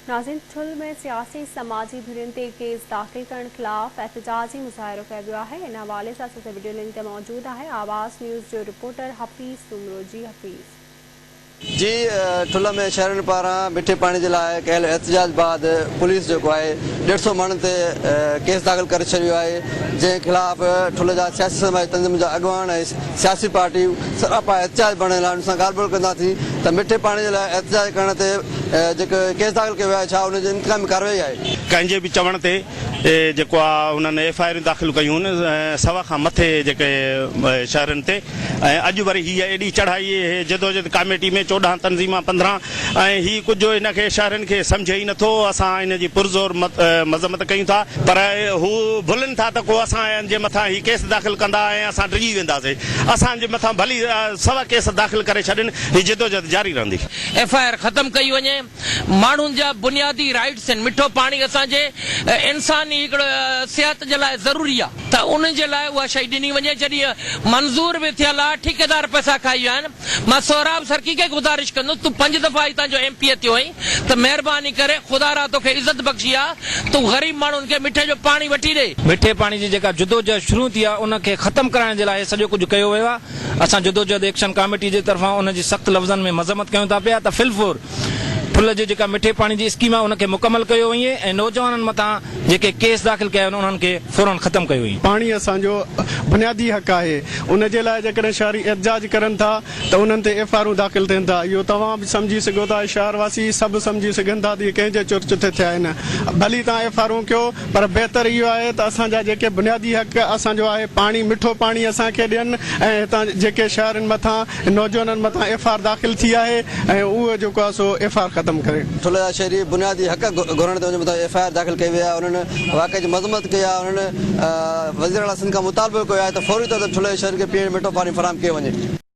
नाज़रीन, ठुल में सियासी समाजी धुरियुनि ते केस दाख़िल करण खिलाफ़ एहतजाजी मुज़ाहिरो कयो वियो आहे। इन हवाले सां वीडियो लिंक ते मौजूद है आवाज़ न्यूज़ जो रिपोर्टर हफ़ीज़ तुमरो। जी हफ़ीज़ जी, ठुल में शहरनि पारां मिठे पानी के लिए कयल एहतजाज बाद पुलिस जो है 150 माण्हुनि ते केस दाख़िल करे छॾियो आहे, जंहिं खिलाफ़ ठुल जा सियासी समाजी तंज़ीम जा अॻवान ऐं सियासी पार्टी सरापा एहतजाज बणियल आहिनि। उन सां ॻाल्हि ॿोल कंदासीं त मिठे पानी के लिए एहतजाज करण ते जेको केस दाख़िल कयो वियो आहे, छा उन जी इंतकामी कार्रवाई आहे? कंहिंजे बि चवण ते जेको आहे उन्हनि एफआईआर दाख़िल कयूं आहिनि 100 खां मथे जेके शहरनि ते। ऐं अॼु वरी हीअ एॾी चढ़ाई जदोजहद कमेटी में 14 तंज़ीमां 15 ऐं हीअ कुझु हिनखे शहरनि खे सम्झे ई नथो। असां हिन जी पुरज़ोर मज़म्मत कयूं था, पर हू भुलनि था त को असां जे मथां हीअ केस दाख़िल कंदा ऐं असां डिॼी वेंदासीं। असांजे मथां भली 100 केस दाख़िल करे छॾनि, हीअ जदोजहद जारी रहंदी। एफआईआर ख़त्म कई वञे, माण्हुनि जा बुनियादी राइट्स आहिनि। मिठो पाणी असांजे इंसानी हिकिड़ो सिहत जे लाइ ज़रूरी आहे, त उन जे लाइ उहा शइ ॾिनी वञे। जॾहिं मंज़ूर बि थियल आहे, ठेकेदार पैसा खाई विया आहिनि। मां सोहराब सरकी खे गुज़ारिश कंदुसि, तूं 5 दफ़ा हितां जो एमपी थियो आहीं, त महिरबानी करे ख़ुदा रा तोखे इज़त बख़्शी आहे, तूं ग़रीब माण्हुनि खे मिठे जो पाणी वठी ॾे। मिठे पाणी जी जेका जदोजहद शुरू थी आहे उनखे ख़त्म कराइण जे लाइ सॼो कुझु कयो वियो आहे। असां जदोजहद एक्शन कमेटी जे तरफ़ां उनजी सख़्त लफ़्ज़नि में मज़म्मत कयूं था पिया त फिलफोर ठुल जी जेका मिठे पानी जी स्कीम आहे उनखे मुकमल कयो वञे ऐं नौजवाननि मथां जेके केस दाख़िल कया आहिनि उन्हनि खे फौरन ख़त्म कयो वञे। पाणी असांजो बुनियादी हक़ आहे, उन जे लाइ जेकॾहिं शहरी एहतजाज करनि था त उन्हनि ते एफआईआरूं दाख़िल थियनि था। इहो तव्हां बि सम्झी सघो था, शहरवासी सभु सम्झी सघनि था त कंहिंजे चुर थिया आहिनि। भली तव्हां एफआईआरूं कयो, पर बहितर इहो आहे त असांजा जेके बुनियादी हक़ असांजो आहे पाणी, मिठो पाणी असांखे ॾियनि ऐं हितां जेके शहरनि मथां नौजवाननि मथां एफआईआर दाख़िल थी आहे ऐं उहो जेको आहे सो एफआईआर ख़त्म करे। ठुल जा शहरी बुनियादी हक़ घुरण ते उन मथां एफआईआर दाख़िल कई वई आहे। उन्हनि वाक़े जी मज़म्मत कई आहे। उन्हनि वज़ीर आला सिंध खां मुतालबो कयो आहे त फौरी तौर ते ठुल जे शहर खे पीअण मिठो पाणी फराहम कयो वञे।